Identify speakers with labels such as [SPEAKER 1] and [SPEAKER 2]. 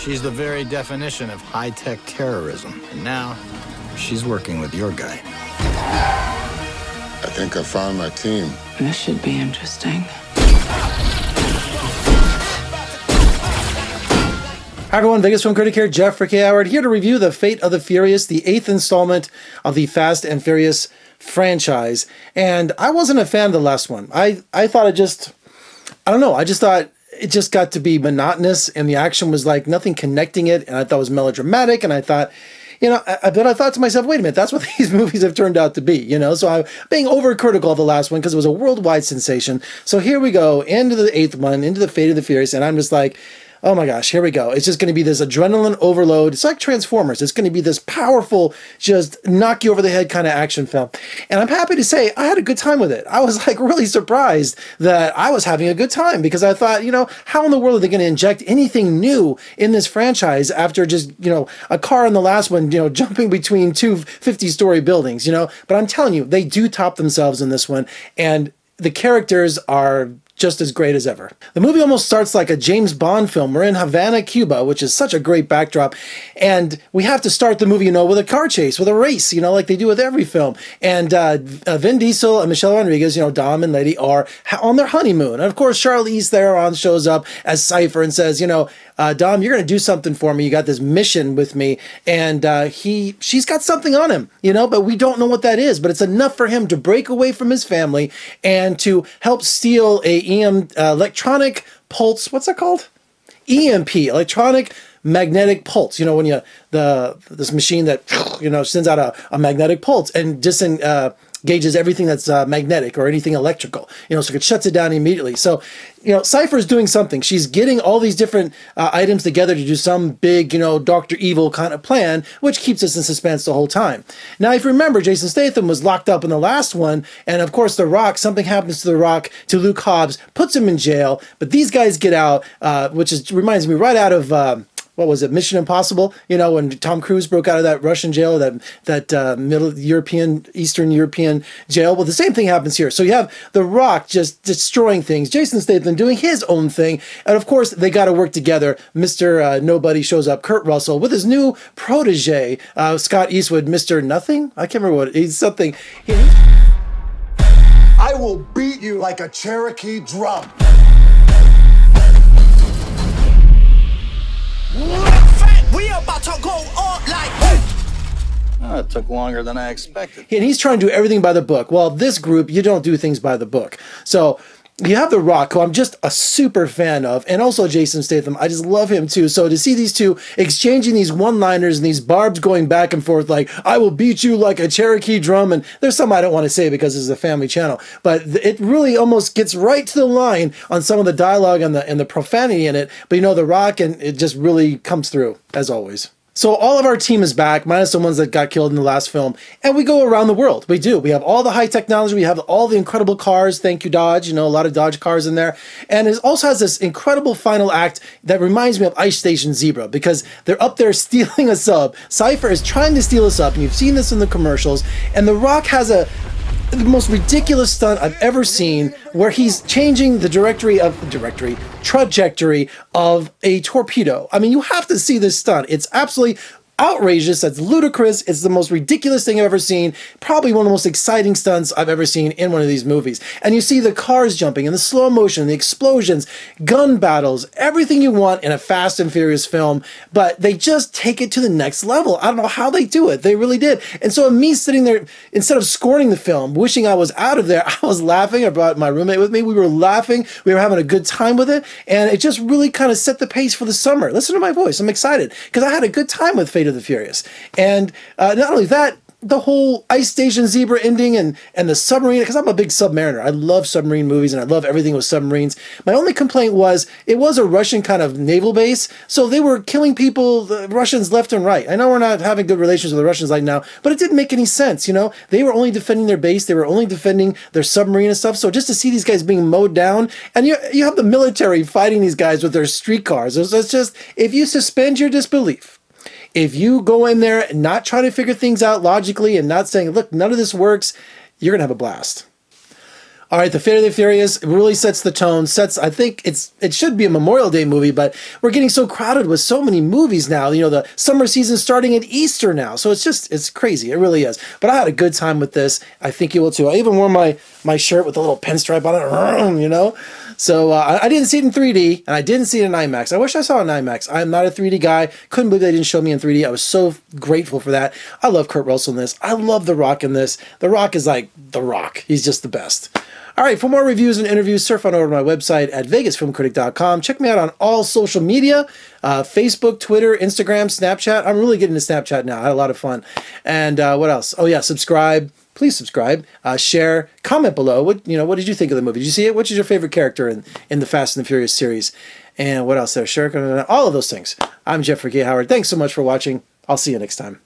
[SPEAKER 1] She's the very definition of high-tech terrorism. And now, she's working with your guy.
[SPEAKER 2] I think I found my team.
[SPEAKER 3] This should be interesting.
[SPEAKER 4] Hi everyone, Vegas Film Critic here, Jeff Howard, here to review The Fate of the Furious, the 8th installment of the Fast and Furious franchise. And I wasn't a fan of the last one. I thought I just thought it just got to be monotonous, and the action was like nothing connecting it, and I thought it was melodramatic, and I thought, but I thought to myself, wait a minute, that's what these movies have turned out to be, So I'm being overcritical of the last one because it was a worldwide sensation. So here we go, into the 8th one, into The Fate of the Furious, and I'm just like, oh my gosh, here we go. It's just going to be this adrenaline overload. It's like Transformers. It's going to be this powerful, just knock you over the head kind of action film. And I'm happy to say I had a good time with it. I was like really surprised that I was having a good time because I thought, how in the world are they going to inject anything new in this franchise after just, a car in the last one, jumping between two 50-story buildings, But I'm telling you, they do top themselves in this one. And the characters are just as great as ever. The movie almost starts like a James Bond film. We're in Havana, Cuba, which is such a great backdrop. And we have to start the movie, with a car chase, with a race, like they do with every film. And Vin Diesel and Michelle Rodriguez, Dom and Lady, are on their honeymoon. And of course, Charlize Theron shows up as Cypher and says, Dom, you're going to do something for me. You got this mission with me. And she's got something on him, but we don't know what that is. But it's enough for him to break away from his family and to help steal a electronic pulse. What's that called? EMP, electronic magnetic pulse. When this machine that, sends out a magnetic pulse and gauges everything that's magnetic or anything electrical, so it shuts it down immediately. So, Cypher's doing something. She's getting all these different items together to do some big, Dr. Evil kind of plan, which keeps us in suspense the whole time. Now, if you remember, Jason Statham was locked up in the last one, and of course, The Rock, something happens to The Rock, to Luke Hobbs, puts him in jail, but these guys get out, which reminds me right out of what was it, Mission Impossible? When Tom Cruise broke out of that Russian jail, that Middle European, Eastern European jail. Well, the same thing happens here. So you have The Rock just destroying things, Jason Statham doing his own thing, and of course they got to work together. Mr. Nobody shows up, Kurt Russell, with his new protege, Scott Eastwood, Mr. Nothing. I can't remember what he's something.
[SPEAKER 5] I will beat you like a Cherokee drum.
[SPEAKER 6] We about to go on like
[SPEAKER 1] It took longer than I expected.
[SPEAKER 4] And he's trying to do everything by the book. Well, this group, you don't do things by the book. So you have The Rock, who I'm just a super fan of, and also Jason Statham. I just love him too. So to see these two exchanging these one-liners and these barbs going back and forth like, I will beat you like a Cherokee drum, and there's some I don't want to say because this is a family channel, but it really almost gets right to the line on some of the dialogue and the profanity in it. But The Rock, and it just really comes through, as always. So all of our team is back, minus the ones that got killed in the last film, and we go around the world. We do. We have all the high technology. We have all the incredible cars. Thank you, Dodge. A lot of Dodge cars in there. And it also has this incredible final act that reminds me of Ice Station Zebra, because they're up there stealing a sub. Cypher is trying to steal us up, and you've seen this in the commercials. And The Rock has the most ridiculous stunt I've ever seen, where he's changing the trajectory of a torpedo. I mean, you have to see this stunt. It's absolutely outrageous. That's ludicrous. It's the most ridiculous thing I've ever seen. Probably one of the most exciting stunts I've ever seen in one of these movies. And you see the cars jumping and the slow motion, the explosions, gun battles, everything you want in a Fast and Furious film, but they just take it to the next level. I don't know how they do it. They really did. And so me sitting there, instead of scorning the film, wishing I was out of there, I was laughing. I brought my roommate with me. We were laughing. We were having a good time with it. And it just really kind of set the pace for the summer. Listen to my voice. I'm excited because I had a good time with Fate of the Furious. And not only that, the whole Ice Station Zebra ending and the submarine, because I'm a big submariner. I love submarine movies and I love everything with submarines. My only complaint was it was a Russian kind of naval base, so they were killing people, the Russians left and right. I know we're not having good relations with the Russians right now, but it didn't make any sense, They were only defending their base, they were only defending their submarine and stuff, so just to see these guys being mowed down, and you have the military fighting these guys with their streetcars. It's just, if you suspend your disbelief, if you go in there and not trying to figure things out logically and not saying, look, none of this works, you're going to have a blast. All right, The Fate of the Furious really sets the tone. I think it should be a Memorial Day movie, but we're getting so crowded with so many movies now. You know, the summer season starting at Easter now, so it's crazy. It really is. But I had a good time with this. I think you will too. I even wore my shirt with a little pinstripe on it. You know, so I didn't see it in 3D, and I didn't see it in IMAX. I wish I saw it in IMAX. I'm not a 3D guy. Couldn't believe they didn't show me in 3D. I was so grateful for that. I love Kurt Russell in this. I love The Rock in this. The Rock is like The Rock. He's just the best. All right, for more reviews and interviews, surf on over to my website at vegasfilmcritic.com. Check me out on all social media, Facebook, Twitter, Instagram, Snapchat. I'm really getting to Snapchat now. I had a lot of fun. And what else? Oh, yeah, subscribe. Please subscribe, share, comment below. What did you think of the movie? Did you see it? Which is your favorite character in the Fast and the Furious series? And what else there? Share, all of those things. I'm Jeffrey K. Howard. Thanks so much for watching. I'll see you next time.